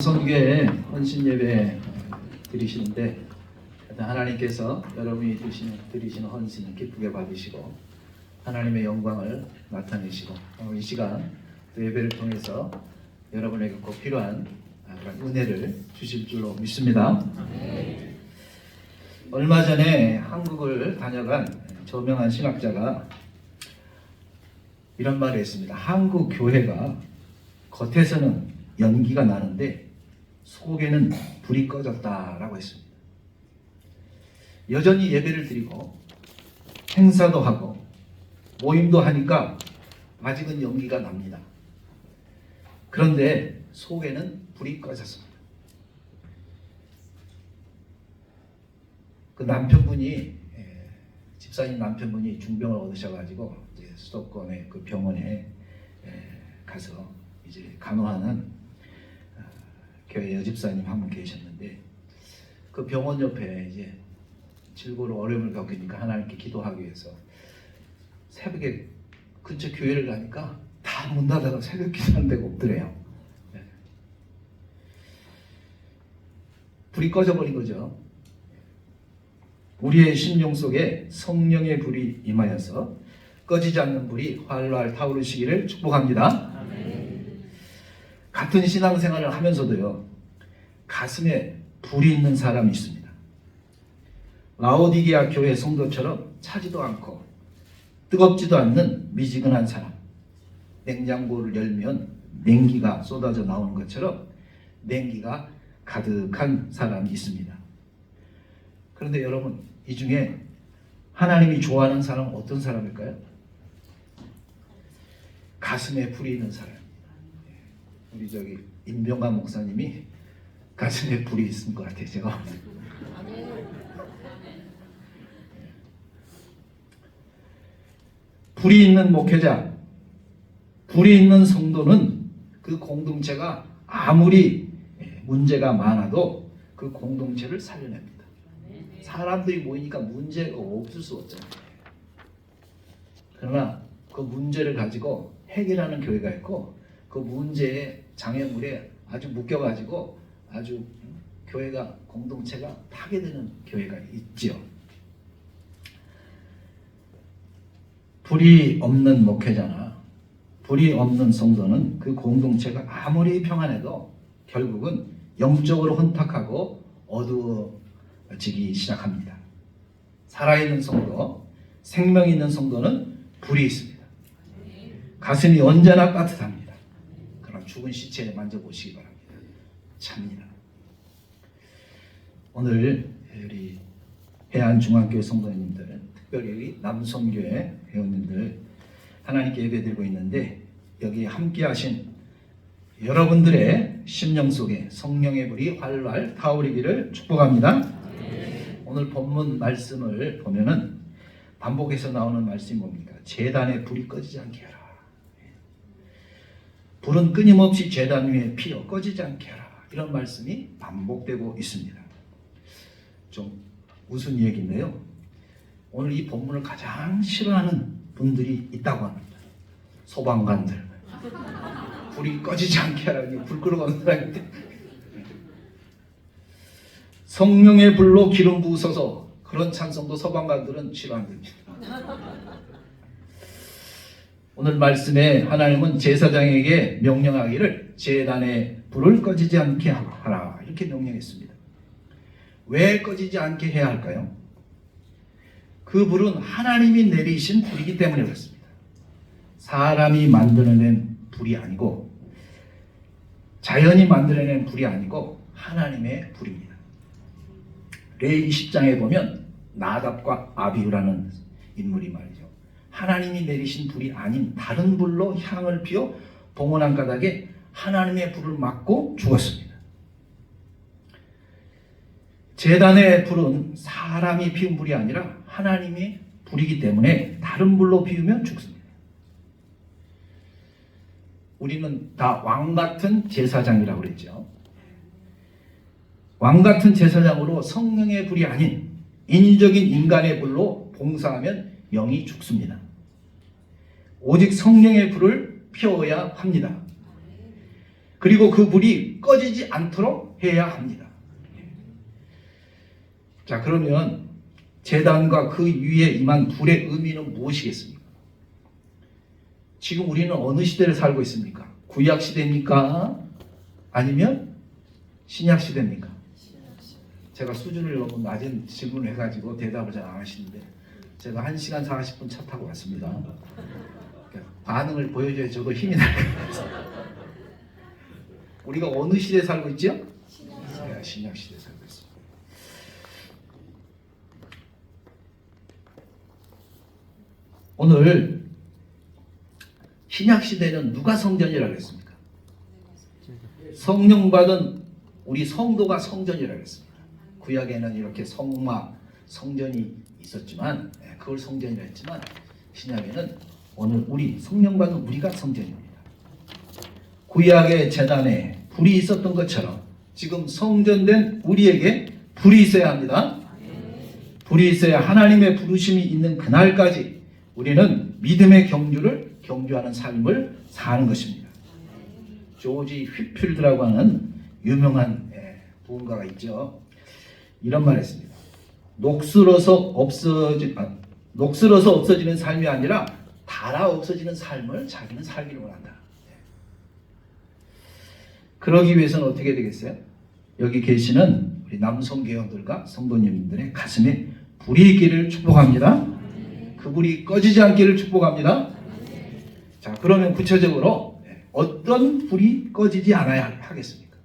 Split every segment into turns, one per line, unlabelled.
성교회 헌신 예배 드리시는데 하나님께서 여러분이 드리시는 헌신을 기쁘게 받으시고 하나님의 영광을 나타내시고 이 시간 또 예배를 통해서 여러분에게 꼭 필요한 그런 은혜를 주실 줄로 믿습니다. 얼마 전에 한국을 다녀간 저명한 신학자가 이런 말을 했습니다. 한국 교회가 겉에서는 연기가 나는데 속에는 불이 꺼졌다라고 했습니다. 여전히 예배를 드리고 행사도 하고 모임도 하니까 아직은 연기가 납니다. 그런데 속에는 불이 꺼졌습니다. 그 남편분이 집사님 남편분이 중병을 얻으셔가지고 이제 수도권의 그 병원에 가서 이제 간호하는 교회 여집사님 한 분 계셨는데 그 병원 옆에 이제 질고로 어려움을 겪으니까 하나님께 기도하기 위해서 새벽에 근처 교회를 가니까 다 문 닫아서 새벽 기도하는 데가 없더래요. 불이 꺼져버린 거죠. 우리의 심령 속에 성령의 불이 임하여서 꺼지지 않는 불이 활활 타오르시기를 축복합니다. 같은 신앙생활을 하면서도요, 가슴에 불이 있는 사람이 있습니다. 라오디게아 교회 성도처럼 차지도 않고 뜨겁지도 않는 미지근한 사람. 냉장고를 열면 냉기가 쏟아져 나오는 것처럼 냉기가 가득한 사람이 있습니다. 그런데 여러분, 이 중에 하나님이 좋아하는 사람은 어떤 사람일까요? 가슴에 불이 있는 사람. 우리 저기 임병관 목사님이 가슴에 불이 있을 것 같아요. 제가 불이 있는 목회자, 불이 있는 성도는 그 공동체가 아무리 문제가 많아도 그 공동체를 살려냅니다. 사람들이 모이니까 문제가 없을 수 없잖아요. 그러나 그 문제를 가지고 해결하는 교회가 있고 그 문제의 장애물에 아주 묶여가지고 아주 교회가 공동체가 파괴되는 교회가 있지요. 불이 없는 목회자나 불이 없는 성도는 그 공동체가 아무리 평안해도 결국은 영적으로 혼탁하고 어두워지기 시작합니다. 살아있는 성도, 생명 있는 성도는 불이 있습니다. 가슴이 언제나 따뜻합니다. 그럼 죽은 시체에 만져보시기 바랍니다. 찹니다. 오늘 우리 해안중앙교회 성도님들, 특별히 남성교회 회원님들 하나님께 예배드리고 있는데 여기 함께 하신 여러분들의 심령 속에 성령의 불이 활활 타오르기를 축복합니다. 오늘 본문 말씀을 보면은 반복해서 나오는 말씀이 뭡니까? 제단에 불이 꺼지지 않게 하라. 불은 끊임없이 제단 위에 피어 꺼지지 않게 하라. 이런 말씀이 반복되고 있습니다. 좀 무슨 얘기인데요. 오늘 이 본문을 가장 싫어하는 분들이 있다고 합니다. 소방관들. 불이 꺼지지 않게 하라고 불 끄러가는 사람인데 성령의 불로 기름 부으소서 그런 찬송도 소방관들은 싫어합니다. 오늘 말씀에 하나님은 제사장에게 명령하기를 제단에 불을 꺼지지 않게 하라 이렇게 명령했습니다. 왜 꺼지지 않게 해야 할까요? 그 불은 하나님이 내리신 불이기 때문에 그렇습니다. 사람이 만들어낸 불이 아니고 자연이 만들어낸 불이 아니고 하나님의 불입니다. 레위기 10장에 보면 나답과 아비후라는 인물이 말이죠. 하나님이 내리신 불이 아닌 다른 불로 향을 피워 봉헌한 까닭에 하나님의 불을 맞고 죽었습니다. 제단의 불은 사람이 피운 불이 아니라 하나님의 불이기 때문에 다른 불로 피우면 죽습니다. 우리는 다 왕같은 제사장이라고 그랬죠. 왕같은 제사장으로 성령의 불이 아닌 인위적인 인간의 불로 봉사하면 영이 죽습니다. 오직 성령의 불을 피워야 합니다. 그리고 그 불이 꺼지지 않도록 해야 합니다. 자, 그러면 제단과 그 위에 임한 불의 의미는 무엇이겠습니까? 지금 우리는 어느 시대를 살고 있습니까? 구약 시대입니까? 아니면 신약 시대입니까? 제가 수준을 너무 낮은 질문을 해가지고 대답을 잘 안 하시는데 제가 1시간 40분 차 타고 왔습니다. 반응을 보여줘야 저도 힘이 날 거예요. 우리가 어느 시대에 살고 있죠? 네, 신약 시대에 살고 있습니다. 오늘 신약 시대는 누가 성전이라고 했습니까? 성령 받은 우리 성도가 성전이라고 했습니다. 구약에는 이렇게 성막, 성전이 있었지만 그걸 성전이라 했지만 신약에는 오늘 우리 성령 받은 우리가 성전입니다. 구약의 제단에 불이 있었던 것처럼 지금 성전된 우리에게 불이 있어야 합니다. 불이 있어야 하나님의 부르심이 있는 그날까지 우리는 믿음의 경주를 경주하는 삶을 사는 것입니다. 조지 휘필드라고 하는 유명한 부흥가가 있죠. 이런 말을 했습니다. 녹슬어서 없어지는 삶이 아니라 닳아 없어지는 삶을 자기는 살기를 원한다. 그러기 위해서는 어떻게 되겠어요? 여기 계시는 우리 남성개혁들과 성도님들의 가슴에 불이 있기를 축복합니다. 그 불이 꺼지지 않기를 축복합니다. 자, 그러면 구체적으로 어떤 불이 꺼지지 않아야 하겠습니까?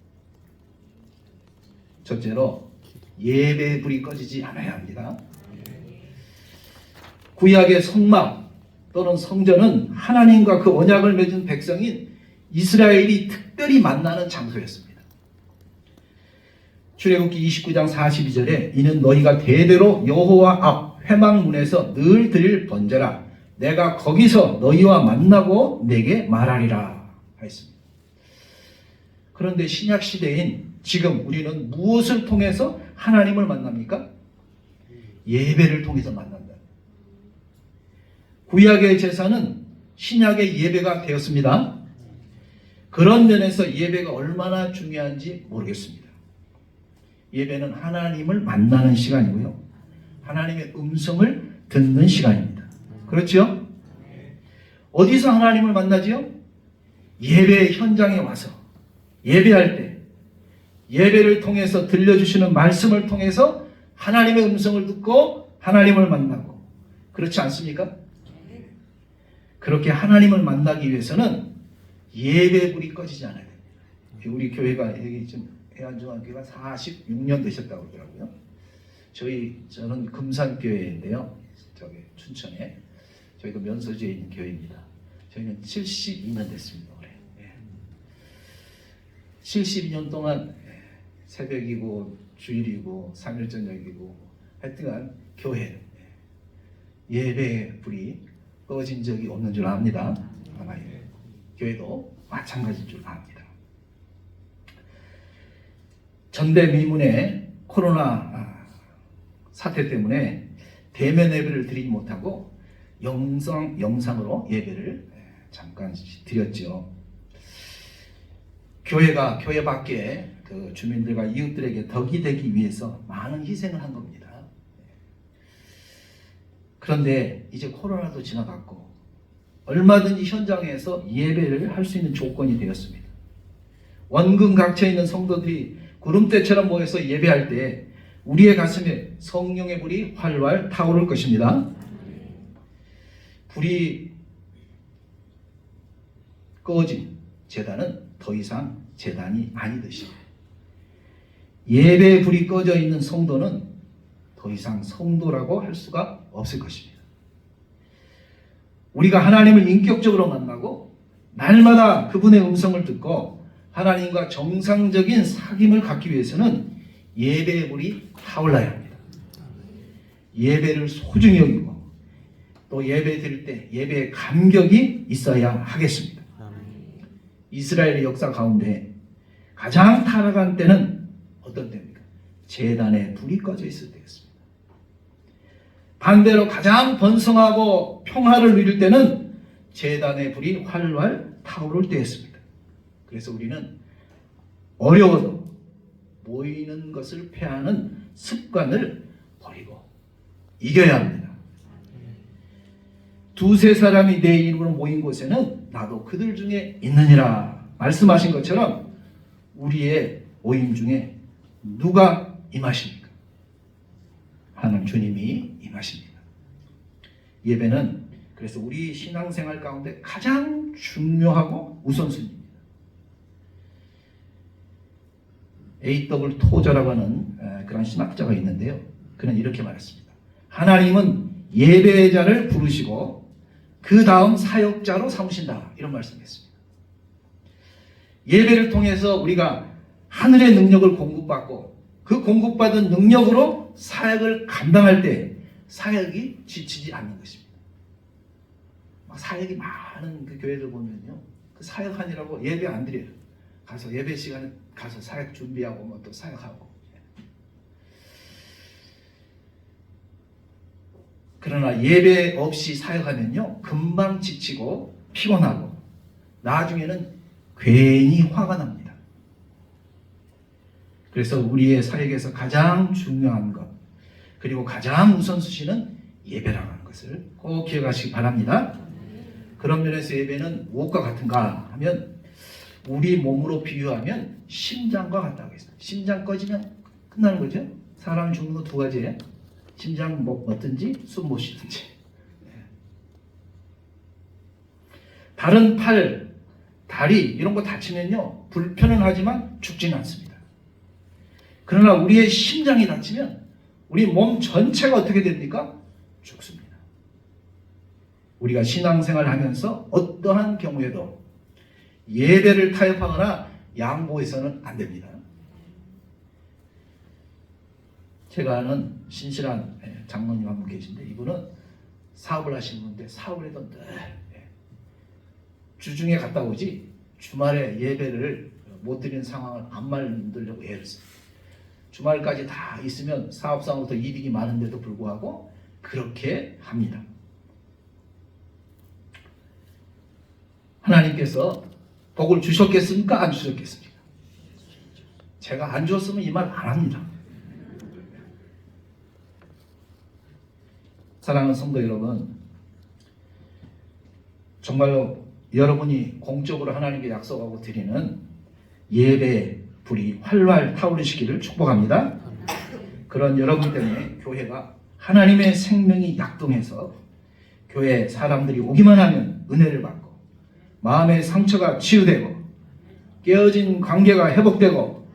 첫째로 예배의 불이 꺼지지 않아야 합니다. 구약의 성막 또는 성전은 하나님과 그 언약을 맺은 백성인 이스라엘이 특별히 만나는 장소였습니다. 출애굽기 29장 42절에 이는 너희가 대대로 여호와 앞 회막문에서 늘 드릴 번제라 내가 거기서 너희와 만나고 내게 말하리라 하였습니다. 그런데 신약 시대인 지금 우리는 무엇을 통해서 하나님을 만납니까? 예배를 통해서 만난다. 구약의 제사는 신약의 예배가 되었습니다. 그런 면에서 예배가 얼마나 중요한지 모르겠습니다. 예배는 하나님을 만나는 시간이고요. 하나님의 음성을 듣는 시간입니다. 그렇죠? 어디서 하나님을 만나지요? 예배 현장에 와서 예배할 때 예배를 통해서 들려주시는 말씀을 통해서 하나님의 음성을 듣고 하나님을 만나고 그렇지 않습니까? 그렇게 하나님을 만나기 위해서는 예배 불이 꺼지지 않아야 됩니다. 우리 교회가 여기 지금 해안중앙교회가 46년 되셨다고 그러더라고요. 저는 금산교회인데요. 저기 춘천에 저희도 면서지에 있는 교회입니다. 저희는 72년 됐습니다. 올해. 72년 동안 새벽이고 주일이고 3일 저녁이고 하여튼간 교회 예배의 불이 꺼진 적이 없는 줄 압니다. 아마 교회도 마찬가지인 줄 압니다. 전대미문의 코로나 사태 때문에 대면 예배를 드리지 못하고 영상으로 예배를 잠깐 드렸죠. 교회가 교회 밖에 그 주민들과 이웃들에게 덕이 되기 위해서 많은 희생을 한 겁니다. 그런데 이제 코로나도 지나갔고 얼마든지 현장에서 예배를 할 수 있는 조건이 되었습니다. 원금 각처에 있는 성도들이 구름대처럼 모여서 예배할 때 우리의 가슴에 성령의 불이 활활 타오를 것입니다. 불이 꺼진 제단은 더 이상 제단이 아니듯이 예배의 불이 꺼져 있는 성도는 더 이상 성도라고 할 수가 없을 것입니다. 우리가 하나님을 인격적으로 만나고 날마다 그분의 음성을 듣고 하나님과 정상적인 사귐을 갖기 위해서는 예배의 불이 타올라야 합니다. 예배를 소중히 여기고 또 예배 드릴 때 예배의 감격이 있어야 하겠습니다. 이스라엘의 역사 가운데 가장 타락한 때는 어떤 때입니까? 제단에 불이 꺼져 있을 때였습니다. 반대로 가장 번성하고 평화를 누릴 때는 제단의 불이 활활 타오를 때였습니다. 그래서 우리는 어려워도 모이는 것을 패하는 습관을 버리고 이겨야 합니다. 두세 사람이 내 이름으로 모인 곳에는 나도 그들 중에 있느니라 말씀하신 것처럼 우리의 모임 중에 누가 임하십니까? 하나님 주님이 임하십니다. 예배는 그래서 우리 신앙생활 가운데 가장 중요하고 우선순위입니다. A.W. 토저라고 하는 그런 신학자가 있는데요. 그는 이렇게 말했습니다. 하나님은 예배자를 부르시고 그 다음 사역자로 삼으신다. 이런 말씀했습니다. 예배를 통해서 우리가 하늘의 능력을 공급받고 그 공급받은 능력으로 사역을 감당할 때 사역이 지치지 않는 것입니다. 사역이 많은 그 교회들 보면요, 그 사역하느라고 예배 안 드려요. 가서 예배 시간에 가서 사역 준비하고 뭐 또 사역하고. 그러나 예배 없이 사역하면요 금방 지치고 피곤하고 나중에는 괜히 화가 납니다. 그래서 우리의 사역에서 가장 중요한 것 그리고 가장 우선순위는 예배라고 하는 것을 꼭 기억하시기 바랍니다. 그런 면에서 예배는 무엇과 같은가 하면 우리 몸으로 비유하면 심장과 같다고 했어요. 심장 꺼지면 끝나는 거죠. 사람이 죽는 거 두 가지예요. 심장 멎든지 숨 못 쉬든지. 다른 팔, 다리 이런 거 다치면요 불편은 하지만 죽지는 않습니다. 그러나 우리의 심장이 다치면 우리 몸 전체가 어떻게 됩니까? 죽습니다. 우리가 신앙생활을 하면서 어떠한 경우에도 예배를 타협하거나 양보해서는 안 됩니다. 제가 아는 신실한 장로님 한 분 계신데 이분은 사업을 하시는 분인데 사업을 해도 늘 주중에 갔다 오지 주말에 예배를 못 드리는 상황을 안 만들려고 애를 써요. 주말까지 다 있으면 사업상으로부터 이득이 많은데도 불구하고 그렇게 합니다. 하나님께서 복을 주셨겠습니까? 안 주셨겠습니까? 제가 안 주었으면 이 말 안 합니다. 사랑하는 성도 여러분, 정말로 여러분이 공적으로 하나님께 약속하고 드리는 예배 불이 활활 타오르시기를 축복합니다. 그런 여러분 때문에 교회가 하나님의 생명이 약동해서 교회 사람들이 오기만 하면 은혜를 받고 마음의 상처가 치유되고 깨어진 관계가 회복되고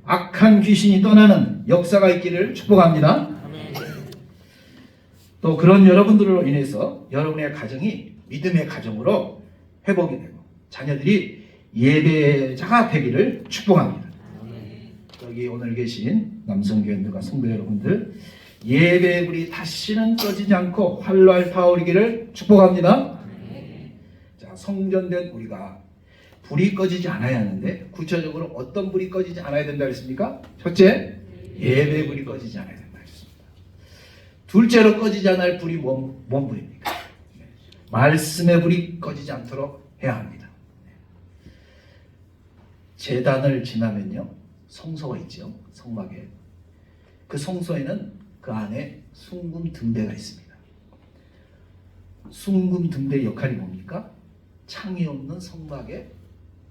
악한 귀신이 떠나는 역사가 있기를 축복합니다. 또 그런 여러분들로 인해서 여러분의 가정이 믿음의 가정으로 회복이 되고 자녀들이 예배자가 되기를 축복합니다. 여기 오늘 계신 남성교인들과 성도 여러분들 예배불이 다시는 꺼지지 않고 활활 타오르기를 축복합니다. 자, 성전된 우리가 불이 꺼지지 않아야 하는데 구체적으로 어떤 불이 꺼지지 않아야 된다 했습니까? 첫째, 예배불이 꺼지지 않아야 된다 했습니다. 둘째로 꺼지지 않을 불이 뭔 불입니까? 말씀의 불이 꺼지지 않도록 해야 합니다. 제단을 지나면요 성소가 있죠. 성막에 그 성소에는 그 안에 순금 등대가 있습니다. 순금 등대의 역할이 뭡니까? 창이 없는 성막에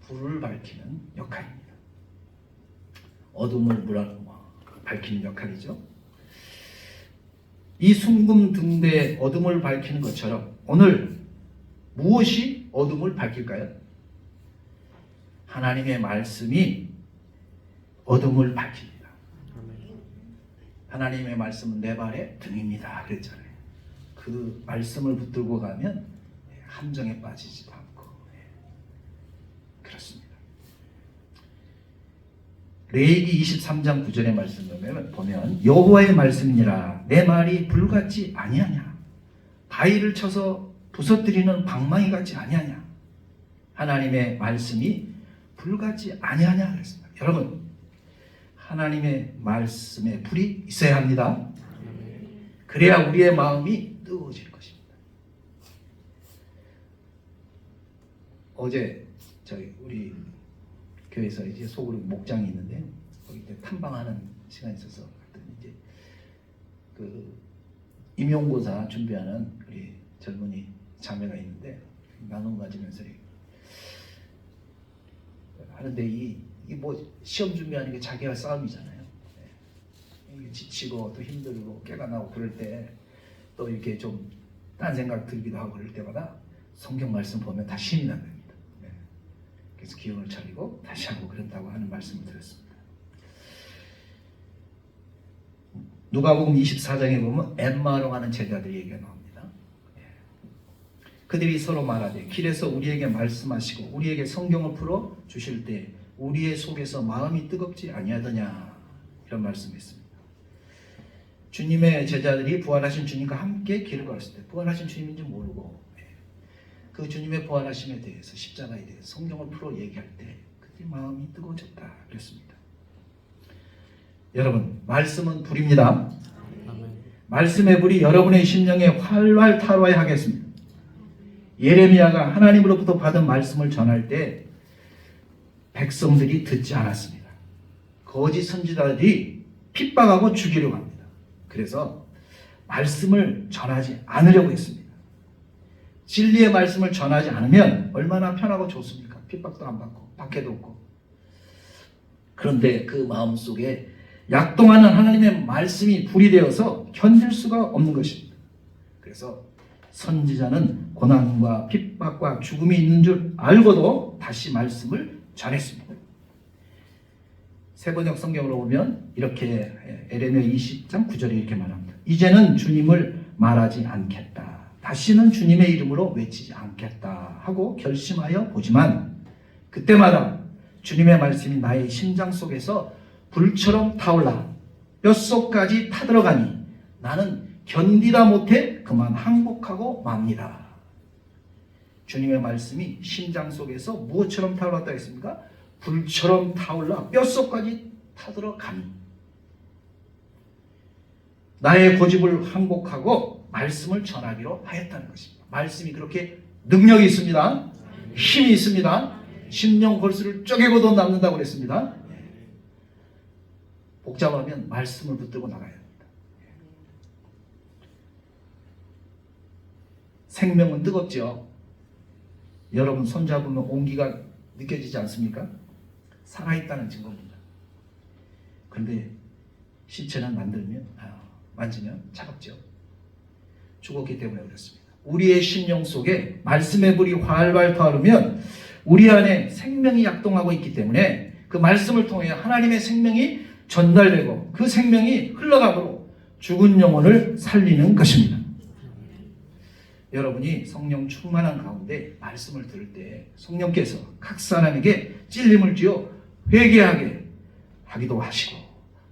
불을 밝히는 역할입니다. 어둠을 밝히는 역할이죠. 이 순금 등대의 어둠을 밝히는 것처럼 오늘 무엇이 어둠을 밝힐까요? 하나님의 말씀이 어둠을 밝힙니다. 하나님의 말씀은 내 발의 등입니다. 그랬잖아요. 그 말씀을 붙들고 가면 함정에 빠지지도 않고 그렇습니다. 레위기 23장 9절의 말씀을 보면 여호와의 말씀이니라 내 말이 불같이 아니하냐 바위를 쳐서 부서뜨리는 방망이 같이 아니하냐 하나님의 말씀이 불같이 아니하냐 그랬습니다. 여러분 하나님의 말씀에 불이 있어야 합니다. 그래야 우리의 마음이 뜨거워질 것입니다. 어제 우리 교회에서 이제 소그룹 목장이 있는데 거기 이제 탐방하는 시간이 있어서 이제 그 임용고사 준비하는 우리 젊은이 자매가 있는데 나눔 가지면서 하는데 이 뭐 시험 준비하는 게 자기와 싸움이잖아요. 지치고 또 힘들고 깨가 나고 그럴 때 또 이렇게 좀 딴 생각 들기도 하고 그럴 때마다 성경 말씀 보면 다 힘이 납니다. 그래서 기운을 차리고 다시 하고 그런다고 하는 말씀을 드렸습니다. 누가복음 24장에 보면 엠마로 가는 제자들 얘기가 나옵니다. 그들이 서로 말하되 길에서 우리에게 말씀하시고 우리에게 성경을 풀어 주실 때 우리의 속에서 마음이 뜨겁지 아니하더냐, 이런 말씀이 있습니다. 주님의 제자들이 부활하신 주님과 함께 길을 걸었을 때 부활하신 주님인지 모르고 그 주님의 부활하심에 대해서 십자가에 대해서 성경을 풀어 얘기할 때 그들의 마음이 뜨거워졌다 그랬습니다. 여러분, 말씀은 불입니다. 말씀의 불이 여러분의 심령에 활활 타오르게 하겠습니다. 예레미야가 하나님으로부터 받은 말씀을 전할 때 백성들이 듣지 않았습니다. 거짓 선지자들이 핍박하고 죽이려고 합니다. 그래서 말씀을 전하지 않으려고 했습니다. 진리의 말씀을 전하지 않으면 얼마나 편하고 좋습니까? 핍박도 안 받고 박해도 없고. 그런데 그 마음속에 약동하는 하나님의 말씀이 불이 되어서 견딜 수가 없는 것입니다. 그래서 선지자는 고난과 핍박과 죽음이 있는 줄 알고도 다시 말씀을 전했습니다. 세번역 성경으로 보면 이렇게 에레미야 20장 9절에 이렇게 말합니다. 이제는 주님을 말하지 않겠다. 다시는 주님의 이름으로 외치지 않겠다 하고 결심하여 보지만 그때마다 주님의 말씀이 나의 심장 속에서 불처럼 타올라 뼛속까지 타들어가니 나는 견디다 못해 그만 항복하고 맙니다. 주님의 말씀이 심장 속에서 무엇처럼 타올랐다 했습니까? 불처럼 타올라 뼛속까지 타들어가니 나의 고집을 항복하고 말씀을 전하기로 하였다는 것입니다. 말씀이 그렇게 능력이 있습니다. 힘이 있습니다. 심령 골수를 쪼개고도 남는다고 그랬습니다. 복잡하면 말씀을 붙들고 나가야 합니다. 생명은 뜨겁죠. 여러분 손잡으면 온기가 느껴지지 않습니까? 살아있다는 증거입니다. 그런데 신체는 만지면 차갑죠. 죽었기 때문에 그렇습니다. 우리의 심령 속에 말씀의 불이 활활 타오르면 우리 안에 생명이 약동하고 있기 때문에 그 말씀을 통해 하나님의 생명이 전달되고 그 생명이 흘러가므로 죽은 영혼을 살리는 것입니다. 여러분이 성령 충만한 가운데 말씀을 들을 때 성령께서 각 사람에게 찔림을 쥐어 회개하게 하기도 하시고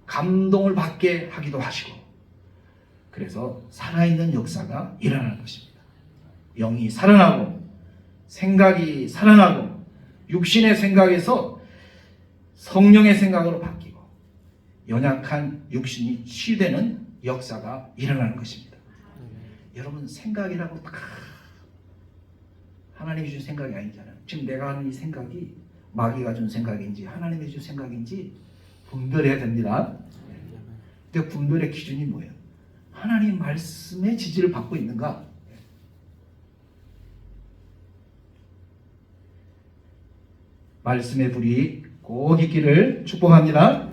감동을 받게 하기도 하시고 그래서 살아있는 역사가 일어나는 것입니다. 영이 살아나고 생각이 살아나고 육신의 생각에서 성령의 생각으로 바뀌고 연약한 육신이 치유되는 역사가 일어나는 것입니다. 여러분 생각이라고 다 하나님이 준 생각이 아니잖아요. 지금 내가 하는 이 생각이 마귀가 준 생각인지 하나님이 준 생각인지 분별해야 됩니다. 근데 분별의 기준이 뭐예요? 하나님 말씀의 지지를 받고 있는가? 말씀의 불이 꼭 있기를 축복합니다.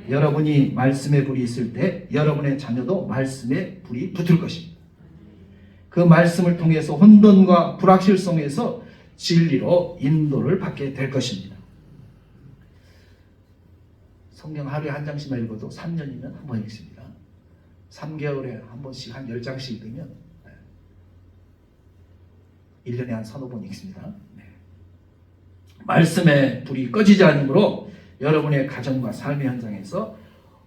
여러분이 말씀의 불이 있을 때 여러분의 자녀도 말씀의 불이 붙을 것입니다. 그 말씀을 통해서 혼돈과 불확실성에서 진리로 인도를 받게 될 것입니다. 성경 하루에 한 장씩만 읽어도 3년이면 한 번 읽습니다. 3개월에 한 번씩 한 10장씩 읽으면 1년에 한 3-4번 읽습니다. 말씀의 불이 꺼지지 않으므로 여러분의 가정과 삶의 현장에서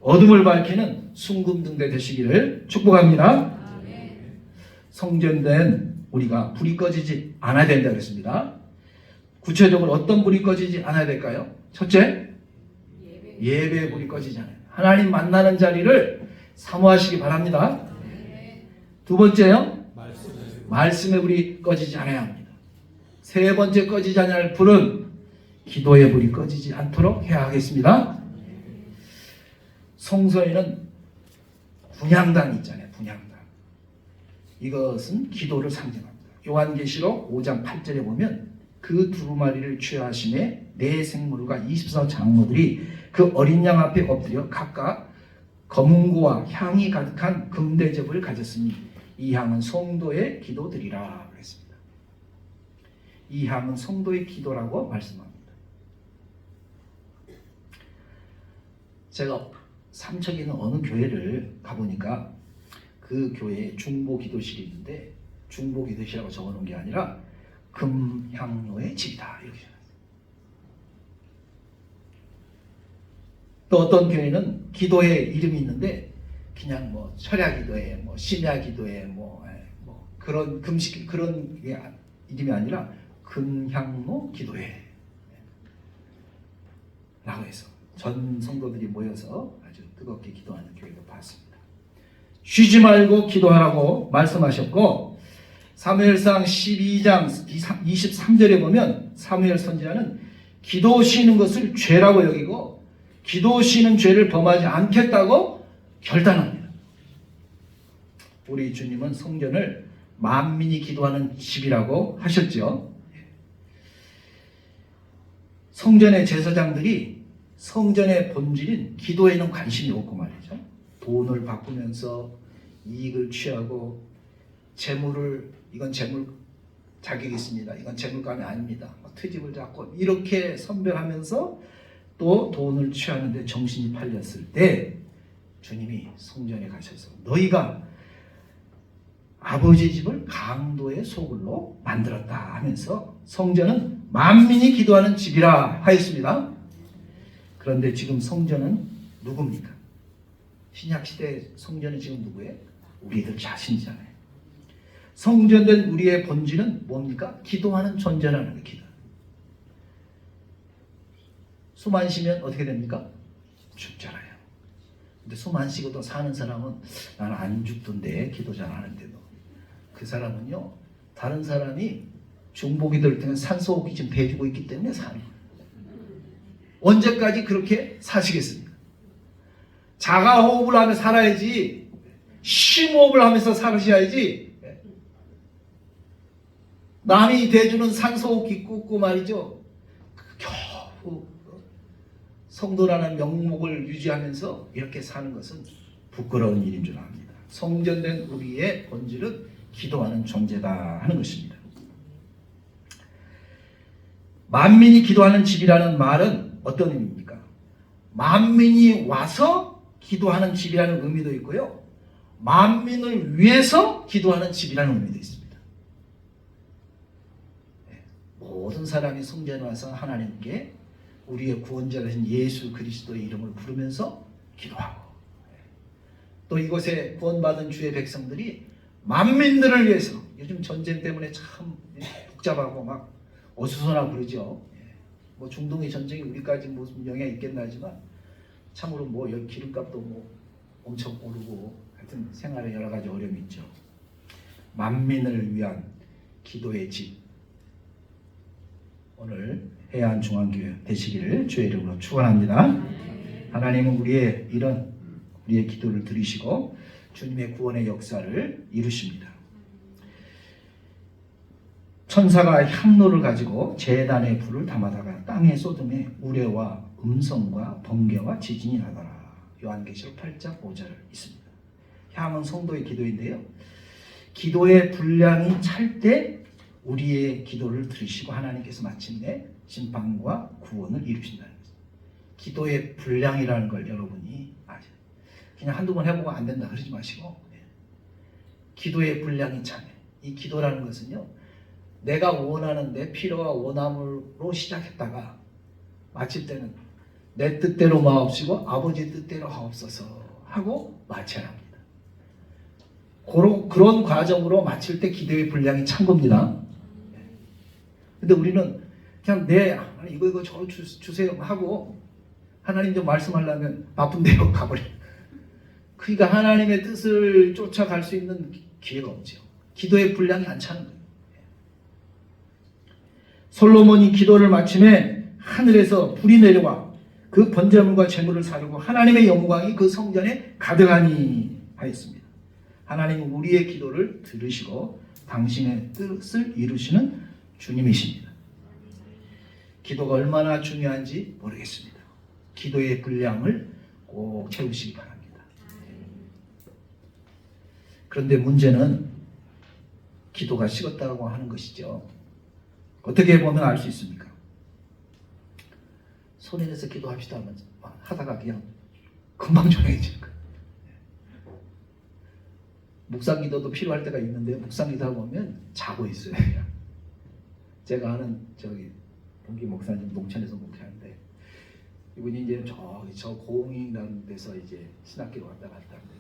어둠을 밝히는 순금등대 되시기를 축복합니다. 성전된 우리가 불이 꺼지지 않아야 된다 그랬습니다. 구체적으로 어떤 불이 꺼지지 않아야 될까요? 첫째, 예배의 불이 꺼지지 않아요. 하나님 만나는 자리를 사모하시기 바랍니다. 두 번째요, 말씀의 불이 꺼지지 않아야 합니다. 세 번째 꺼지지 않아야 할 불은 기도의 불이 꺼지지 않도록 해야 하겠습니다. 성서에는 분향단이 있잖아요. 분향단. 이것은 기도를 상징합니다. 요한계시록 5장 8절에 보면 그 두루마리를 취하심에 네 생물과 24장로들이 그 어린 양 앞에 엎드려 각각 검은고와 향이 가득한 금대접을 가졌으니 이 향은 성도의 기도들이라 그랬습니다. 이 향은 성도의 기도라고 말씀합니다. 제가 삼척에 있는 어느 교회를 가보니까 그 교회에 중보기도실이 있는데 중보기도실이라고 적어놓은 게 아니라 금향로의 집이다 이렇게 적어놨어요. 또 어떤 교회는 기도회 이름이 있는데 그냥 뭐 철야기도회, 뭐 심야기도회, 뭐 그런 금식 그런 게 이름이 아니라 금향로 기도회 라고 해서 전 성도들이 모여서 아주 뜨겁게 기도하는 교회도 봤습니다. 쉬지 말고 기도하라고 말씀하셨고 사무엘상 12장 23절에 보면 사무엘 선지자는 기도 쉬는 것을 죄라고 여기고 기도 쉬는 죄를 범하지 않겠다고 결단합니다. 우리 주님은 성전을 만민이 기도하는 집이라고 하셨죠. 성전의 제사장들이 성전의 본질인 기도에는 관심이 없고 말이죠. 돈을 바꾸면서 이익을 취하고 재물을 이건 재물 자격이 있습니다. 이건 재물감이 아닙니다. 트집을 잡고 이렇게 선별하면서 또 돈을 취하는데 정신이 팔렸을 때 주님이 성전에 가셔서 너희가 아버지 집을 강도의 소굴로 만들었다 하면서 성전은 만민이 기도하는 집이라 하였습니다. 그런데 지금 성전은 누굽니까? 신약시대 성전은 지금 누구예요? 우리들 자신이잖아요. 성전된 우리의 본질은 뭡니까? 기도하는 존재라는 거예요. 기도. 숨 안 쉬면 어떻게 됩니까? 죽잖아요. 근데 숨 안 쉬고도 사는 사람은 나는 안 죽던데 기도 잘 하는데도 그 사람은요 다른 사람이 중보기 될 때는 산소호흡기 지금 대주고 있기 때문에 사는 거예요. 언제까지 그렇게 사시겠습니까? 자가호흡을 하며 살아야지 심호흡을 하면서 살으셔야지 남이 대주는 산소호흡기 꽂고 말이죠 겨우 성도라는 명목을 유지하면서 이렇게 사는 것은 부끄러운 일인 줄 압니다. 성전된 우리의 본질은 기도하는 존재다 하는 것입니다. 만민이 기도하는 집이라는 말은 어떤 의미입니까? 만민이 와서 기도하는 집이라는 의미도 있고요. 만민을 위해서 기도하는 집이라는 의미도 있습니다. 모든 사람이 성전에 와서 하나님께 우리의 구원자 되신 예수 그리스도의 이름을 부르면서 기도하고 또 이곳에 구원받은 주의 백성들이 만민들을 위해서 요즘 전쟁 때문에 참 복잡하고 막 어수선하고 그러죠. 뭐 중동의 전쟁이 우리까지 무슨 영향이 있겠나 하지만 참으로 뭐 기름값도 뭐 엄청 오르고 하여튼 생활에 여러 가지 어려움이 있죠. 만민을 위한 기도의 집 오늘 해안중앙교회 되시기를 주의 이름으로 축원합니다. 하나님은 우리의 기도를 들으시고 주님의 구원의 역사를 이루십니다. 천사가 향로를 가지고 제단의 불을 담아다가 땅에 쏟음에 우레와 음성과 번개와 지진이 나더라. 요한계시록 8장 5절 있습니다. 향은 성도의 기도인데요. 기도의 분량이 찰 때 우리의 기도를 들으시고 하나님께서 마침내 심판과 구원을 이루신다는 것입니다. 기도의 분량이라는 걸 여러분이 아셔야 돼요. 그냥 한두 번 해보고 안 된다 그러지 마시고 기도의 분량이 차면 이 기도라는 것은요. 내가 원하는 내 필요와 원함으로 시작했다가 마칠 때는 내 뜻대로 마옵시고 아버지 뜻대로 하옵소서 하고 마쳐야 합니다. 그런 과정으로 마칠 때 기도의 분량이 찬 겁니다. 근데 우리는 그냥 이거 저 주세요 하고 하나님 좀 말씀하려면 바쁜 데로 가버려요. 그러니까 하나님의 뜻을 쫓아갈 수 있는 기회가 없죠. 기도의 분량이 안 차는 거예요. 솔로몬이 기도를 마침에 하늘에서 불이 내려와 그 번제물과 제물을 사르고 하나님의 영광이 그 성전에 가득하니 하였습니다. 하나님은 우리의 기도를 들으시고 당신의 뜻을 이루시는 주님이십니다. 기도가 얼마나 중요한지 모르겠습니다. 기도의 분량을 꼭 채우시기 바랍니다. 그런데 문제는 기도가 식었다고 하는 것이죠. 어떻게 보면 알 수 있습니까? 소리 내서 기도합시다 하다가 그냥 금방 조용해지는 거예요. 묵상 기도도 필요할 때가 있는데 묵상 기도하고 보면 자고 있어요. 그냥. 제가 아는 동기 목사님 농촌에서 목회하는데 이분이 이제 저 고흥이라는 데서 이제 신학교로 왔다 갔다 합니다.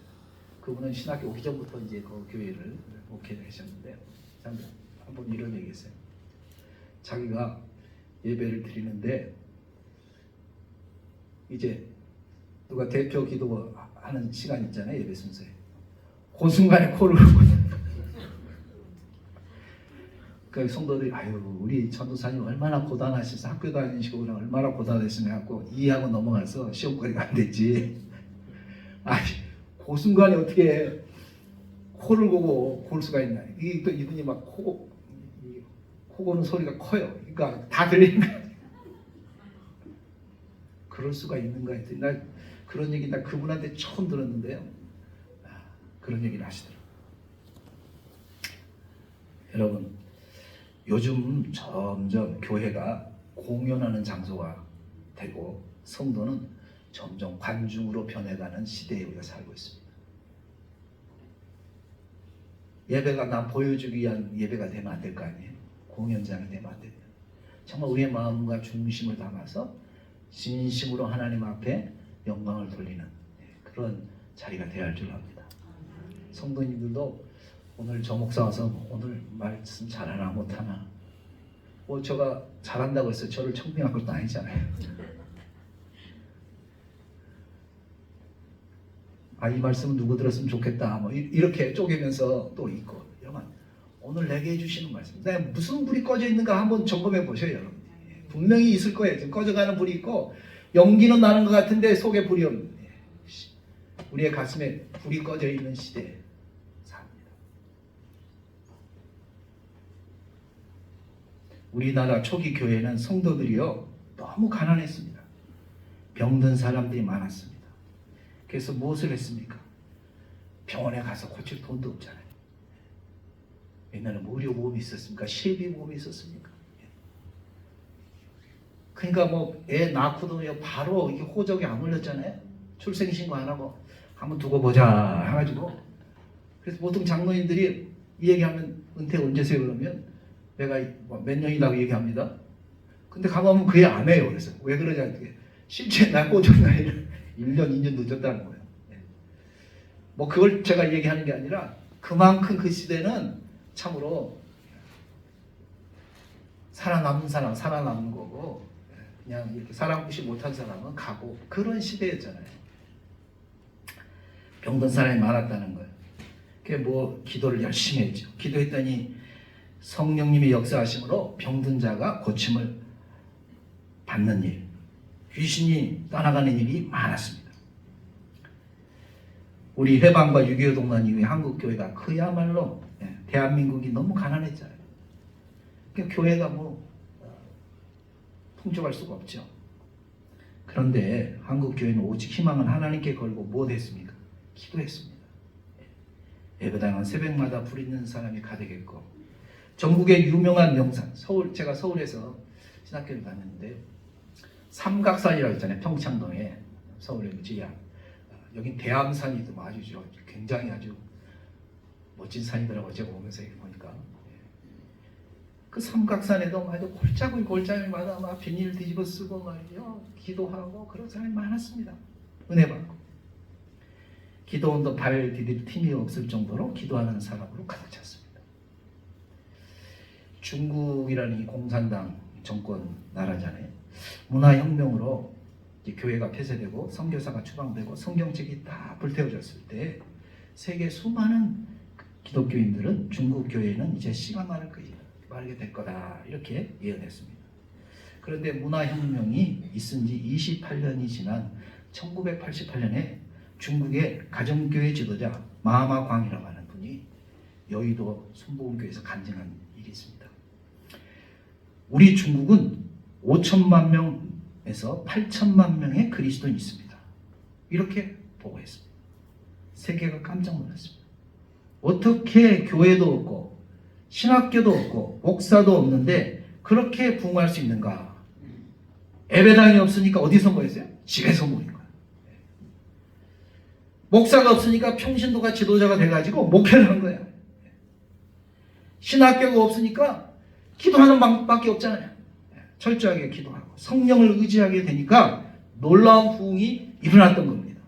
그분은 신학교 오기 전부터 이제 그 교회를 목회를 하셨는데 한번 이런 얘기했어요. 자기가 예배를 드리는데 이제 누가 대표 기도하는 시간 있잖아요. 예배 순서에. 그 순간에 코를 그 성도들이 아유 우리 전도사님 얼마나 고단하셔서 학교 다니시고 그냥 얼마나 고단했으면 하고 이해하고 넘어가서 시험거리가 안 됐지. 그 순간에 어떻게 코를 고고 골 수가 있나. 이게 또 이분이 막 코 고는 소리가 커요. 그러니까 다 들리는 거야. 그럴 수가 있는가 했더니 나 그런 얘기 나 그분한테 처음 들었는데요. 그런 얘기를 하시더라고요. 여러분 요즘 점점 교회가 공연하는 장소가 되고 성도는 점점 관중으로 변해가는 시대에 우리가 살고 있습니다. 예배가 나 보여주기 위한 예배가 되면 안 될 거 아니에요. 공연장이 되면 안 됩니다. 정말 우리의 마음과 중심을 담아서 진심으로 하나님 앞에 영광을 돌리는 그런 자리가 되어야 할 줄 압니다. 성도님들도 오늘 저 목사 와서 오늘 말씀 잘하나 못하나 제가 잘한다고 해서 저를 청빙할 것도 아니잖아요. 이 말씀은 누구 들었으면 좋겠다 이렇게 쪼개면서 또 있고 여러분 오늘 내게 해주시는 말씀 내가 무슨 불이 꺼져 있는가 한번 점검해 보셔요. 여러분 분명히 있을 거예요. 지금 꺼져가는 불이 있고 연기는 나는 것 같은데 속에 불이 없는 우리의 가슴에 불이 꺼져 있는 시대에 삽니다. 우리나라 초기 교회는 성도들이요 너무 가난했습니다. 병든 사람들이 많았습니다. 그래서 무엇을 했습니까? 병원에 가서 고칠 돈도 없잖아요. 옛날에 의료보험이 있었습니까? 실비보험이 있었습니까? 그러니까 애 낳고도 바로 이게 호적이 안 걸렸잖아요. 출생신고 안 하고 한번 두고 보자 해가지고 그래서 보통 장로님들이 이 얘기하면 은퇴 언제세요 그러면 내가 몇 년이라고 얘기합니다. 근데 가보면 그 얘기 안 해요. 그래서 왜 그러냐 실제 나 호적 나이를 1년 2년 늦었다는 거예요. 그걸 제가 얘기하는 게 아니라 그만큼 그 시대는 참으로 살아남는 사람 살아남는 거고 그냥 이렇게 살아보지 못한 사람은 가고 그런 시대였잖아요. 병든 사람이 많았다는 거예요. 그게 기도를 열심히 했죠. 기도했더니 성령님이 역사하심으로 병든 자가 고침을 받는 일, 귀신이 떠나가는 일이 많았습니다. 우리 해방과 6.25 동란 이후에 한국교회가 그야말로 대한민국이 너무 가난했잖아요. 그러니까 교회가 풍족할 수가 없죠. 그런데 한국교회는 오직 희망은 하나님께 걸고 뭐 했습니까? 기도했습니다. 예배당은 새벽마다 불 있는 사람이 가득했고 전국의 유명한 명산 제가 서울에서 신학교를 다녔는데 삼각산이라고 있잖아요. 평창동에 서울의 지하 여긴 대암산이 아주 굉장히 아주 멋진 산이더라고요. 제가 오면서 보니까 그 삼각산에도 아주 골짜기마다 막 비닐 뒤집어 쓰고 말이죠. 기도하고 그런 사람이 많았습니다. 은혜 받고 기도원도 발 디딜 틈이 없을 정도로 기도하는 사람으로 가득 찼습니다. 중국이라는 이 공산당 정권 나라잖아요. 문화혁명으로 교회가 폐쇄되고 선교사가 추방되고 성경책이 다 불태워졌을 때 세계 수많은 기독교인들은 중국 교회는 이제 씨가 마르게 될 거다 이렇게 예언했습니다. 그런데 문화혁명이 있은 지 28년이 지난 1988년에 중국의 가정교회 지도자 마마 광이라고 하는 분이 여의도 순복음교회에서 간증한 일이 있습니다. 우리 중국은 5천만 명에서 8천만 명의 그리스도인이 있습니다. 이렇게 보고했습니다. 세계가 깜짝 놀랐습니다. 어떻게 교회도 없고 신학교도 없고 목사도 없는데 그렇게 부흥할 수 있는가? 예배당이 없으니까 어디서 모였어요? 집에서 모인 거예요. 목사가 없으니까 평신도가 지도자가 돼가지고 목회를 한 거예요. 신학교가 없으니까 기도하는 방법밖에 없잖아요. 철저하게 기도하고 성령을 의지하게 되니까 놀라운 부흥이 일어났던 겁니다.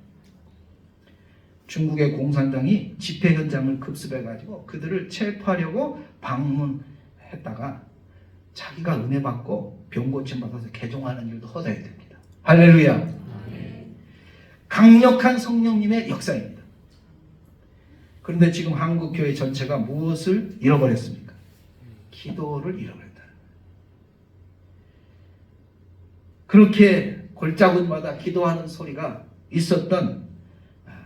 중국의 공산당이 집회 현장을 급습해가지고 그들을 체포하려고 방문했다가 자기가 은혜 받고 병 고침 받아서 개종하는 일도 허다해야 됩니다. 할렐루야. 강력한 성령님의 역사입니다. 그런데 지금 한국 교회 전체가 무엇을 잃어버렸습니까? 기도를 잃어버렸다. 그렇게 골짜기마다 기도하는 소리가 있었던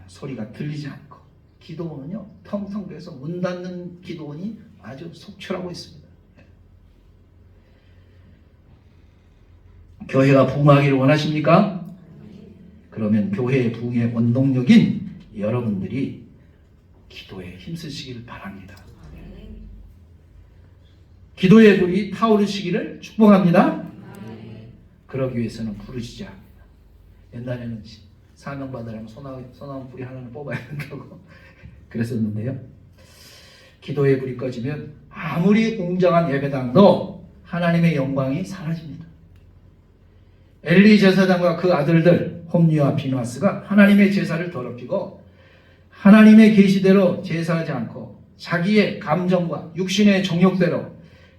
소리가 들리지 않고 기도원은요 텅텅 비어서 문 닫는 기도원이 아주 속출하고 있습니다. 교회가 부흥하기를 원하십니까? 그러면 교회의 부흥의 원동력인 여러분들이 기도에 힘쓰시길 바랍니다. 기도의 불이 타오르시기를 축복합니다. 그러기 위해서는 부르시지 합니다. 옛날에는 사명 받으려면 소나무 뿌리 하나를 뽑아야 된다고 그랬었는데요. 기도의 불이 꺼지면 아무리 웅장한 예배당도 하나님의 영광이 사라집니다. 엘리 제사장과 그 아들들 홈리와 비누아스가 하나님의 제사를 더럽히고 하나님의 계시대로 제사하지 않고 자기의 감정과 육신의 정욕대로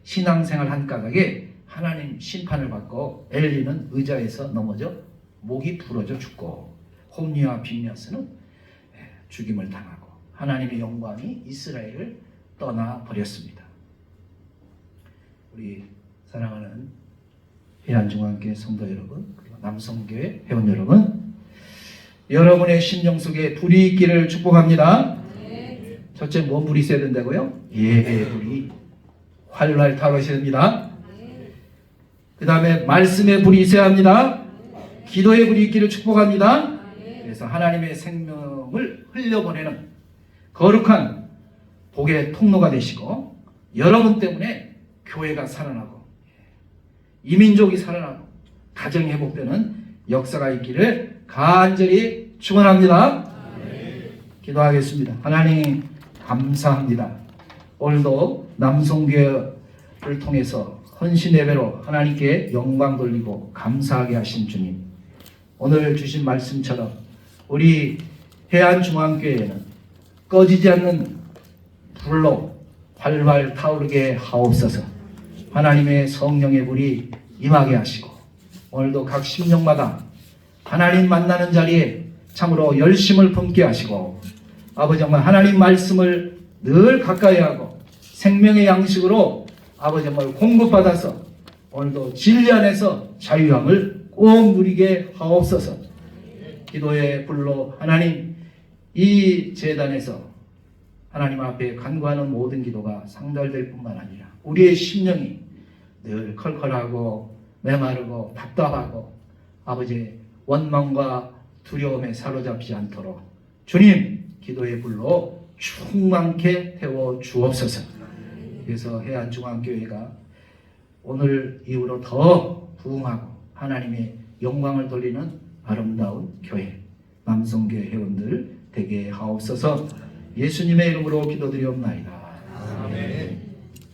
신앙생활 한 까닭에 하나님 심판을 받고 엘리는 의자에서 넘어져 목이 부러져 죽고 홈리와 비누아스는 죽임을 당하고 하나님의 영광이 이스라엘을 떠나버렸습니다. 우리 사랑하는 해안중앙교회 성도 여러분, 그리고 남성교회 회원 여러분, 여러분의 심령 속에 불이 있기를 축복합니다. 첫째, 뭔 불이 있어야 된다고요? 예배의 불이 활활 타오르셔야 됩니다. 그 다음에 말씀의 불이 있어야 합니다. 기도의 불이 있기를 축복합니다. 그래서 하나님의 생명을 흘려보내는 거룩한 복의 통로가 되시고 여러분 때문에 교회가 살아나고 이민족이 살아나고 가정이 회복되는 역사가 있기를 간절히 축원합니다. 기도하겠습니다. 하나님 감사합니다. 오늘도 남성교회를 통해서 헌신 예배로 하나님께 영광 돌리고 감사하게 하신 주님, 오늘 주신 말씀처럼 우리 해안중앙교회에는 꺼지지 않는 불로 활활 타오르게 하옵소서. 하나님의 성령의 불이 임하게 하시고 오늘도 각 심령마다 하나님 만나는 자리에 참으로 열심을 품게 하시고 아버지 정말 하나님 말씀을 늘 가까이 하고 생명의 양식으로 아버지 정말 공급받아서 오늘도 진리 안에서 자유함을 꼭 누리게 하옵소서. 기도의 불로 하나님 이 제단에서 하나님 앞에 간구하는 모든 기도가 상달될 뿐만 아니라 우리의 심령이 늘 컬컬하고 메마르고 답답하고 아버지의 원망과 두려움에 사로잡히지 않도록 주님 기도의 불로 충만케 태워 주옵소서. 그래서 해안중앙교회가 오늘 이후로 더 부흥하고 하나님의 영광을 돌리는 아름다운 교회 남성교회 회원들 되게 하옵소서. 예수님의 이름으로 기도드리옵나이다. 아멘.